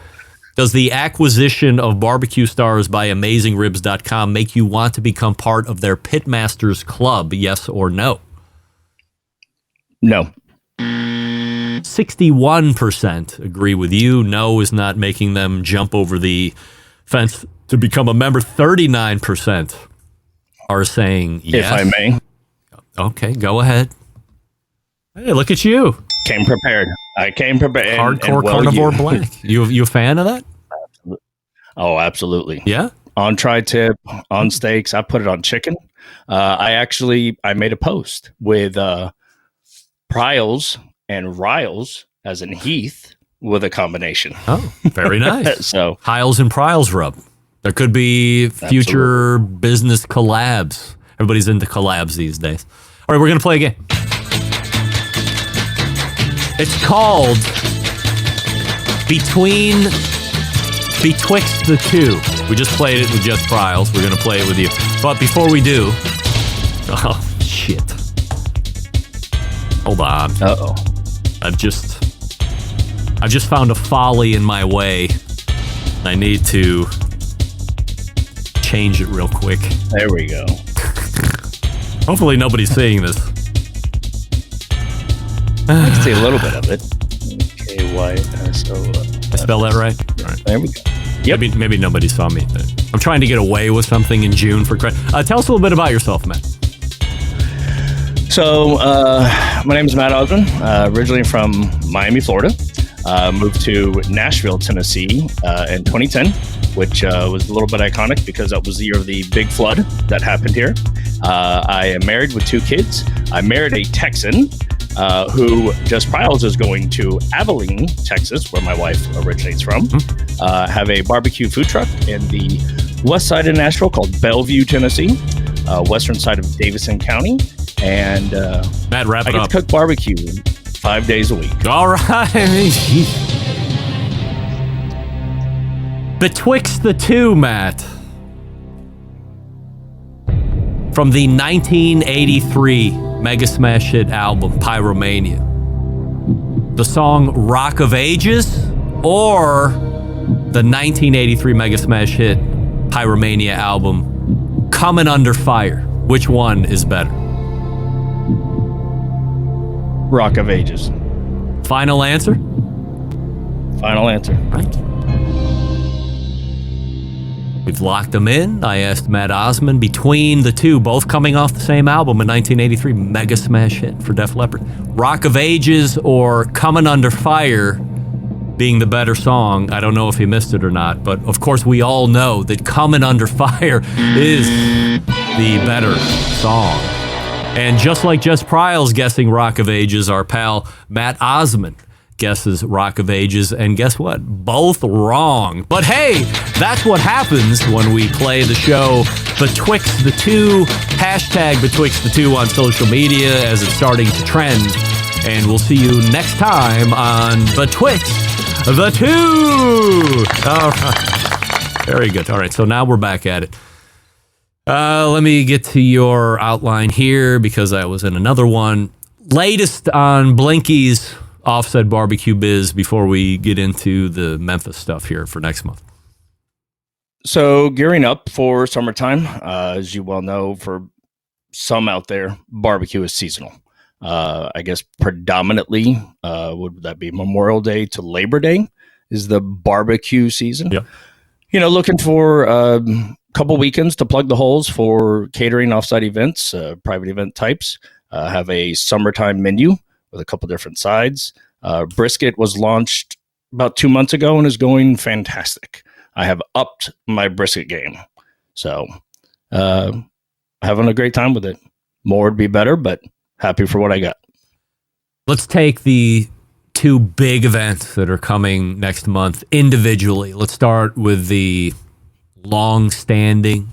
does the acquisition of Barbecue Stars by AmazingRibs.com make you want to become part of their Pitmasters Club, yes or no? No. 61% agree with you. No is not making them jump over the fence to become a member. 39% are saying yes. If I may. Okay, go ahead. Hey, look at you. Came prepared. I came prepared. Hardcore carnivore blank. You a fan of that? Oh, absolutely. Yeah? On tri-tip, on steaks. I put it on chicken. I made a post with Pryles and Riles as in Heath with a combination. Oh, very nice. So Hiles and Pryles rub. There could be future business collabs. Everybody's into collabs these days. All right, we're going to play a game. It's called Betwixt the Two. We just played it with Jess Pryles. We're going to play it with you. But before we do... Oh, shit. Hold on. Uh-oh. I've just found a folly in my way. I need to change it real quick. There we go. Hopefully nobody's seeing this. I can see a little bit of it. K-Y-S-O. I spell that right? All right. There we go. Yep. Maybe nobody saw me. I'm trying to get away with something in June for credit. Tell us a little bit about yourself, Matt. So, my name is Matt Osman, originally from Miami, Florida. Moved to Nashville, Tennessee in 2010, which was a little bit iconic because that was the year of the big flood that happened here. I am married with 2 kids. I married a Texan who Jess Pryles is going to Abilene, Texas, where my wife originates from. Have a barbecue food truck in the west side of Nashville called Bellevue, Tennessee, western side of Davison County. And Matt, wrap it up. I get to cook barbecue 5 days a week. All right. Betwixt the Two, Matt. From the 1983 mega smash hit album, Pyromania. The song Rock of Ages or the 1983 mega smash hit Pyromania album, Coming Under Fire. Which one is better? Rock of Ages. Final answer? Final answer. Right. We've locked them in. I asked Matt Osman between the two, both coming off the same album in 1983, mega smash hit for Def Leppard. Rock of Ages or Coming Under Fire being the better song. I don't know if he missed it or not, but of course we all know that Coming Under Fire is the better song. And just like Jess Pryles guessing Rock of Ages, our pal Matt Osman guesses Rock of Ages, and guess what? Both wrong. But hey, that's what happens when we play the show Betwixt the Two, hashtag Betwixt the Two on social media as it's starting to trend. And we'll see you next time on Betwixt the Two. All right. Very good. All right, so now we're back at it. Let me get to your outline here because I was in another one. Latest on Blinky's Offset Barbecue Biz before we get into the Memphis stuff here for next month. So gearing up for summertime, as you well know, for some out there, barbecue is seasonal. I guess predominantly, would that be Memorial Day to Labor Day is the barbecue season. Yep. You know, looking for couple weekends to plug the holes for catering offsite events, private event types. Have a summertime menu with a couple different sides. Brisket was launched about 2 months ago and is going fantastic. I have upped my brisket game. So having a great time with it. More would be better, but happy for what I got. Let's take the two big events that are coming next month individually. Let's start with the long-standing,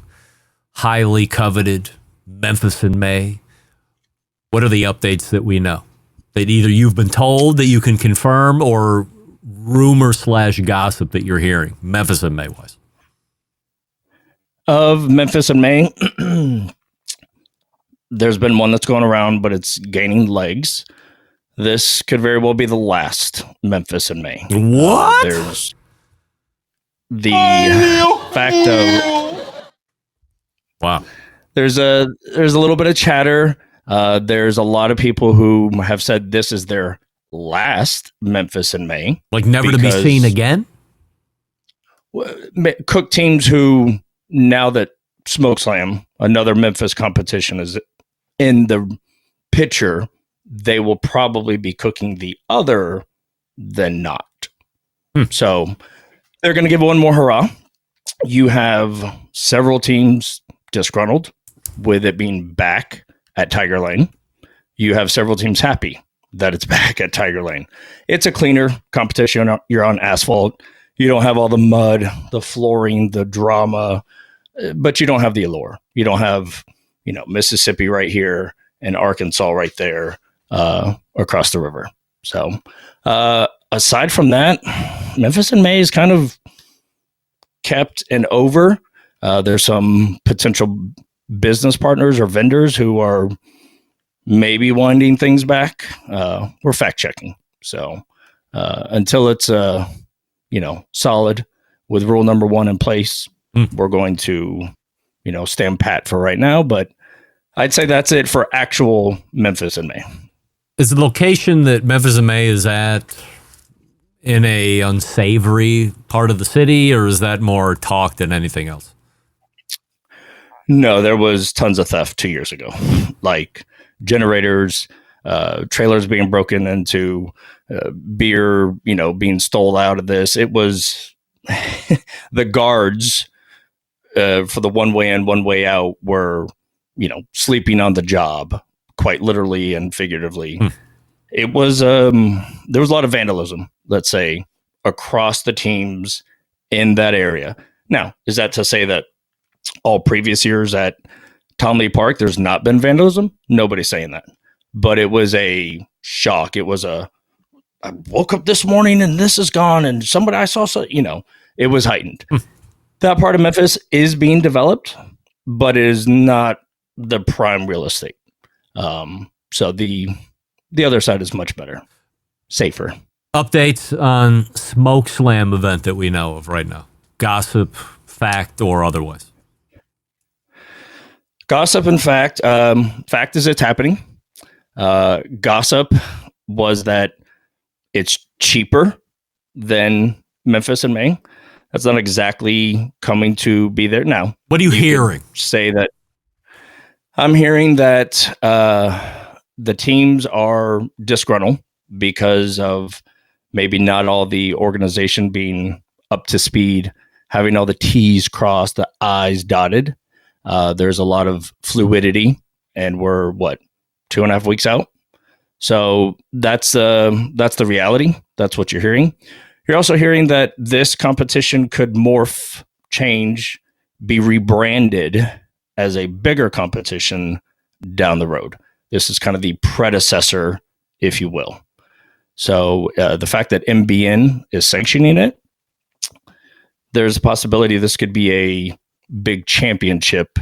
highly coveted Memphis in May. What are the updates that we know? That either you've been told that you can confirm or rumor/gossip that you're hearing, Memphis in May wise. Of Memphis in May, there's been one that's going around, but it's gaining legs. This could very well be the last Memphis in May. What? There's the fact of wow. There's a little bit of chatter. There's a lot of people who have said this is their last Memphis in May, like never to be seen again. Cook teams who, now that SmokeSlam, another Memphis competition, is in the picture, they will probably be cooking the other than not. So they're going to give one more hurrah. You have several teams disgruntled with it being back at Tiger Lane. You have several teams happy that it's back at Tiger Lane. It's a cleaner competition. You're on asphalt. You don't have all the mud, the flooring, the drama, but you don't have the allure. You don't have, Mississippi right here and Arkansas right there across the river. So aside from that, Memphis in May is kind of kept and over. There's some potential business partners or vendors who are maybe winding things back. We're fact checking. So until it's solid with rule number 1 in place, we're going to stand pat for right now. But I'd say that's it for actual Memphis in May. Is the location that Memphis in May is at in a unsavory part of the city, or is that more talk than anything else? No, there was tons of theft 2 years ago, like generators, trailers being broken into, beer, being stole out of this. It was the guards for the one way in, one way out were, sleeping on the job, quite literally and figuratively. It was, there was a lot of vandalism, let's say, across the teams in that area. Now, is that to say that all previous years at Tom Lee Park, there's not been vandalism? Nobody's saying that. But it was a shock. It was I woke up this morning and this is gone and somebody I saw, it was heightened. That part of Memphis is being developed, but it is not the prime real estate. So the other side is much better, safer. Updates on SmokeSlam event that we know of right now. Gossip, fact, or otherwise. Gossip and fact. Fact is it's happening. Gossip was that it's cheaper than Memphis in May. That's not exactly coming to be there now. What are you hearing? Say that I'm hearing that the teams are disgruntled because of maybe not all the organization being up to speed, having all the T's crossed, the I's dotted. There's a lot of fluidity, and we're 2.5 weeks out. So that's the reality. That's what you're hearing. You're also hearing that this competition could morph, change, be rebranded as a bigger competition down the road. This is kind of the predecessor, if you will. So the fact that MBN is sanctioning it, there's a possibility this could be a big championship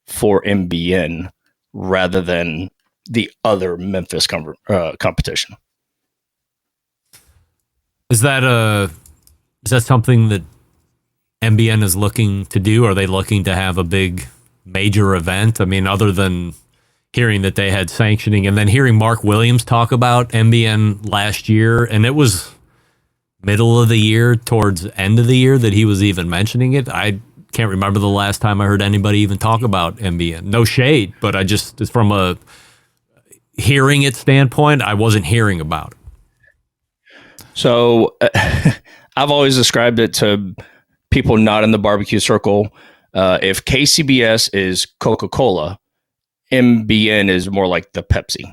for MBN rather than the other Memphis competition. Is that something that MBN is looking to do? Are they looking to have a big major event? I mean, other than hearing that they had sanctioning and then hearing Mark Williams talk about MBN last year, and it was middle of the year towards end of the year that he was even mentioning it. I can't remember the last time I heard anybody even talk about MBN. No shade, but it's from a hearing it standpoint, I wasn't hearing about it. So I've always described it to people not in the barbecue circle. If KCBS is Coca-Cola, MBN is more like the Pepsi,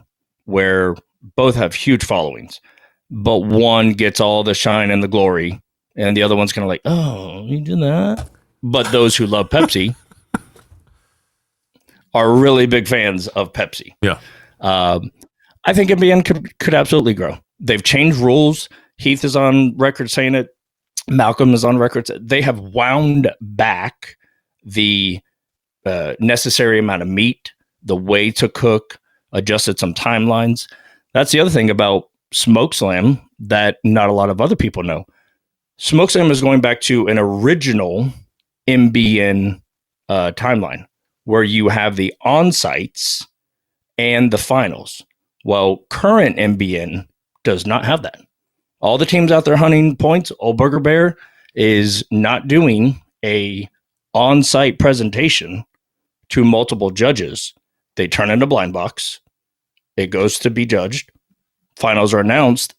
where both have huge followings. but one gets all the shine and the glory, and the other one's kind of like, oh, you did that. But those who love Pepsi are really big fans of Pepsi. Yeah. I think NBN could absolutely grow. They've changed rules. Heath is on record saying it. Malcolm is on record. They have wound back the necessary amount of meat, the way to cook, adjusted some timelines. That's the other thing about SmokeSlam that not a lot of other people know. SmokeSlam is going back to an original MBN timeline where you have the on-sites and the finals. Well, current MBN does not have that. All the teams out there hunting points, Old Burger Bear is not doing a on-site presentation to multiple judges. They turn in a blind box. It goes to be judged. Finals are announced.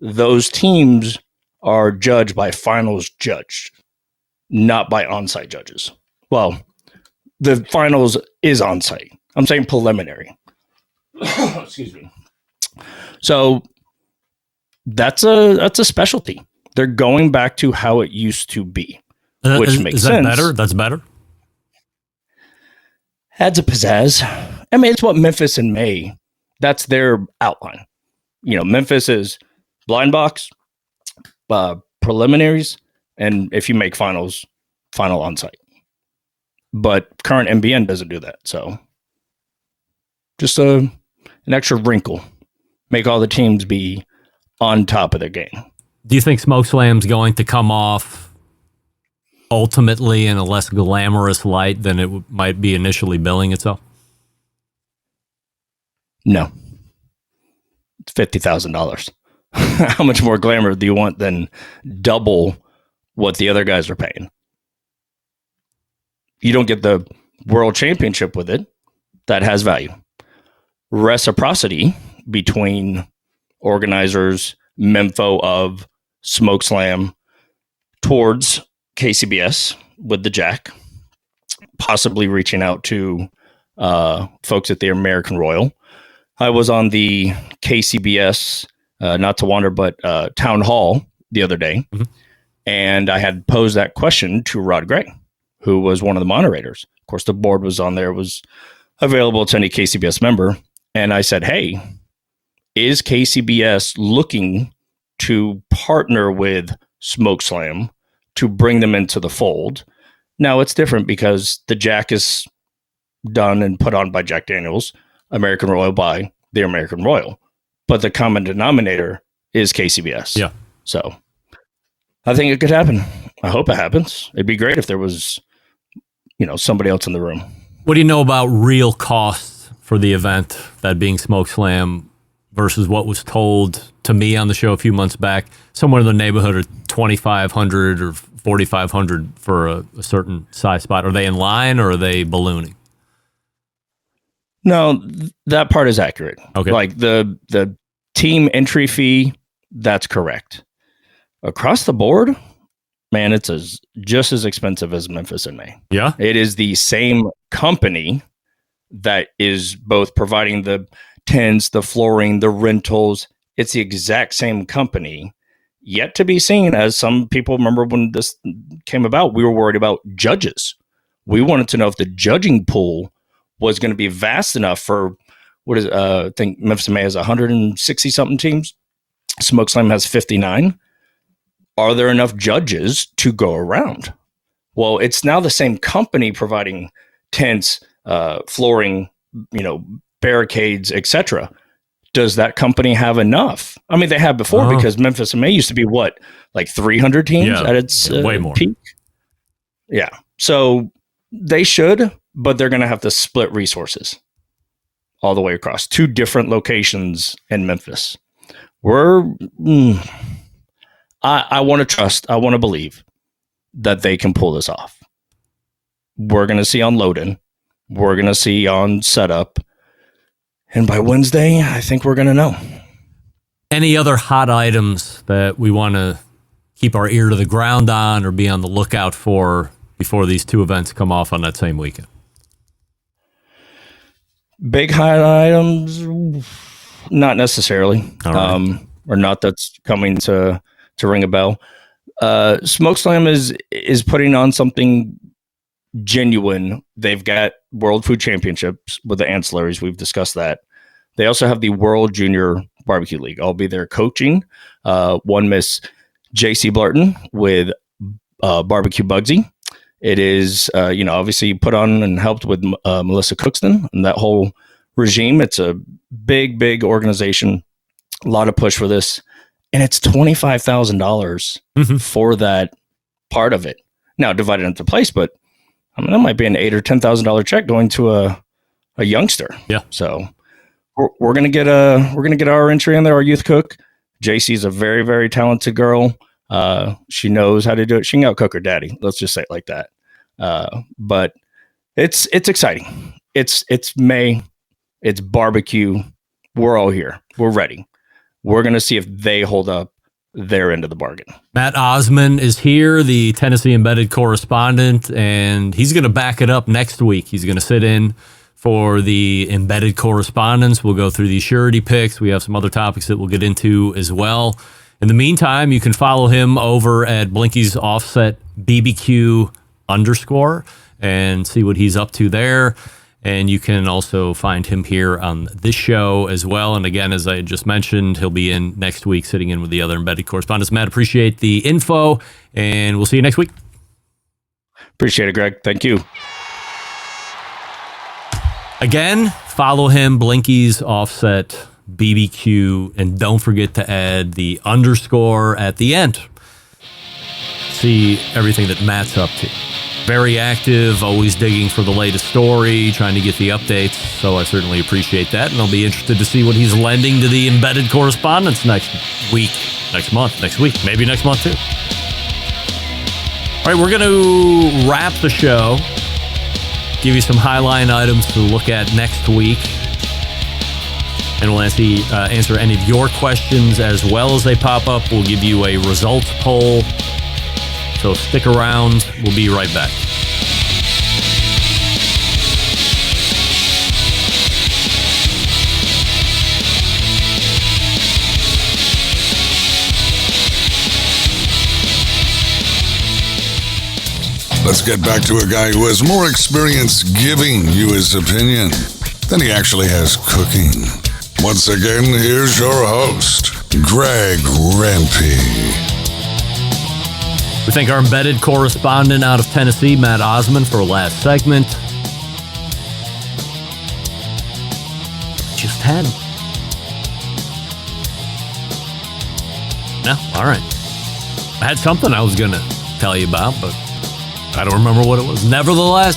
Those teams are judged by finals judged, not by on-site judges. Well, the finals is on-site. I'm saying preliminary. Excuse me. So that's a specialty. They're going back to how it used to be, which makes sense. Is that better? That's better? Adds a pizzazz. I mean, it's what Memphis and May, that's their outline. Memphis is blind box, preliminaries, and if you make finals, final on-site. But current MBN doesn't do that. So just an extra wrinkle. Make all the teams be on top of their game. Do you think SmokeSlam's going to come off ultimately in a less glamorous light than it might be initially billing itself? No. It's $50,000. How much more glamour do you want than double what the other guys are paying? You don't get the world championship with it. That has value. Reciprocity between organizers, Memphis of SmokeSlam towards KCBS with the Jack, possibly reaching out to folks at the American Royal. I was on the KCBS, not to wander, but town hall the other day, and I had posed that question to Rod Gray, who was one of the moderators. Of course, the board was on there, was available to any KCBS member. And I said, hey, is KCBS looking to partner with SmokeSlam to bring them into the fold? Now, it's different because the Jack is done and put on by Jack Daniels, American Royal by the American Royal. But the common denominator is KCBS. Yeah. So I think it could happen. I hope it happens. It'd be great if there was, somebody else in the room. What do you know about real costs for the event, that being SmokeSlam, versus what was told to me on the show a few months back, somewhere in the neighborhood of $2,500 or $4,500 for a certain size spot? Are they in line or are they ballooning? No, that part is accurate. Okay. Like the team entry fee, that's correct. Across the board, man, it's just as expensive as Memphis in May. Yeah. It is the same company that is both providing the tents, the flooring, the rentals. It's the exact same company, yet to be seen. As some people remember when this came about, we were worried about judges. We wanted to know if the judging pool was going to be vast enough for, I think Memphis May has 160 something teams. SmokeSlam has 59. Are there enough judges to go around? Well, it's now the same company providing tents, flooring, barricades, etc. Does that company have enough? I mean, they have before because Memphis and May used to be like 300 teams at its way more peak. Yeah. So they should, but they're going to have to split resources all the way across 2 different locations in Memphis. I want to trust, I want to believe that they can pull this off. We're going to see on load-in. We're going to see on setup. And by Wednesday, I think we're going to know. Any other hot items that we want to keep our ear to the ground on or be on the lookout for before these 2 events come off on that same weekend? Big hot items, not necessarily. All right. or not that's coming to ring a bell. Smokeslam is putting on something genuine. They've got World Food Championships with the ancillaries. We've discussed that. They also have the World Junior Barbecue League. I'll be there coaching one Miss JC Blarton with Barbecue Bugsy. It is, obviously put on and helped with Melissa Cookston and that whole regime. It's a big, big organization. A lot of push for this. And it's $25,000 for that part of it. Now divided into place, but I mean, that might be an $8,000 or $10,000 check going to a youngster. Yeah. So we're gonna get our entry in there. Our youth cook, JC, is a very, very talented girl. She knows how to do it. She can outcook her daddy. Let's just say it like that. But it's exciting. It's May. It's barbecue. We're all here. We're ready. We're going to see if they hold up their end of the bargain. Matt Osman is here, the Tennessee Embedded Correspondent, and he's going to back it up next week. He's going to sit in for the Embedded Correspondents. We'll go through the surety picks. We have some other topics that we'll get into as well. In the meantime, you can follow him over at Blinky's Offset BBQ _ and see what he's up to there. And you can also find him here on this show as well. And again, as I just mentioned, he'll be in next week, sitting in with the other embedded correspondents. Matt, appreciate the info, and we'll see you next week. Appreciate it, Greg. Thank you. Again, follow him, Blinky's Offset BBQ, and don't forget to add the _ at the end. See everything that Matt's up to. Very active, always digging for the latest story, trying to get the updates, so I certainly appreciate that, and I'll be interested to see what he's lending to the embedded correspondence next week, next month, next week, maybe next month too. All right, we're going to wrap the show, give you some highline items to look at next week, and we'll answer any of your questions as well as they pop up. We'll give you a results poll. So stick around. We'll be right back. Let's get back to a guy who has more experience giving you his opinion than he actually has cooking. Once again, here's your host, Greg Rempe. We thank our embedded correspondent out of Tennessee, Matt Osman, for last segment. Just had him. No, all right. I had something I was going to tell you about, but I don't remember what it was. Nevertheless,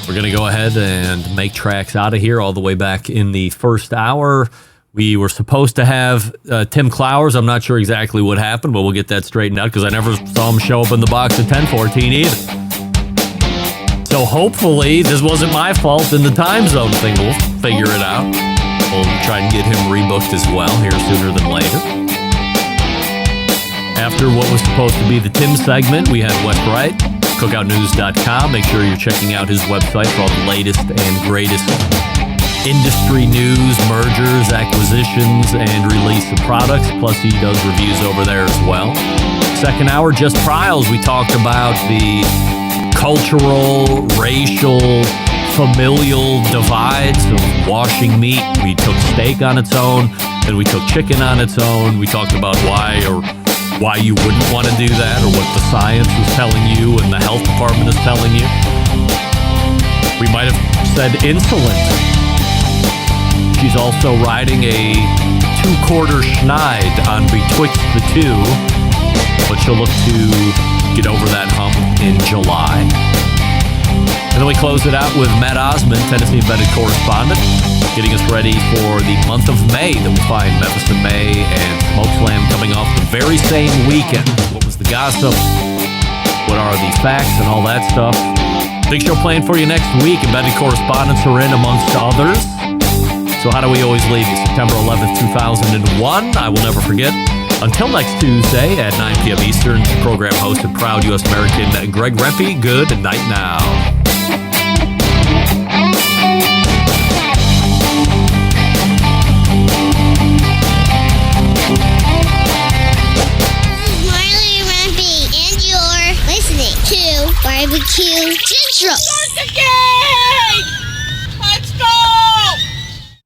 we're going to go ahead and make tracks out of here all the way back in the first hour. We were supposed to have Tim Clowers. I'm not sure exactly what happened, but we'll get that straightened out because I never saw him show up in the box at 10:14 either. So hopefully this wasn't my fault in the time zone thing. We'll figure it out. We'll try and get him rebooked as well here sooner than later. After what was supposed to be the Tim segment, we had Wes Wright, cookoutnews.com. Make sure you're checking out his website for all the latest and greatest industry news, mergers, acquisitions, and release of products. Plus, he does reviews over there as well. Second hour, just Pryles. We talked about the cultural, racial, familial divides of washing meat. We took steak on its own, then we took chicken on its own. We talked about why you wouldn't want to do that, or what the science is telling you and the health department is telling you. We might have said insolent. She's also riding a 2/4 schneid on betwixt the two, but she'll look to get over that hump in July. And then we close it out with Matt Osman, Tennessee Embedded Correspondent, getting us ready for the month of May that we'll find Memphis in May and Smokeslam coming off the very same weekend. What was the gossip? What are the facts and all that stuff? Big show planned for you next week. Embedded Correspondents are in amongst others. So how do we always leave you? September 11th, 2001. I will never forget. Until next Tuesday at 9 p.m. Eastern, program host and proud U.S. American Greg Rempe. Good night now. Barbecue Central.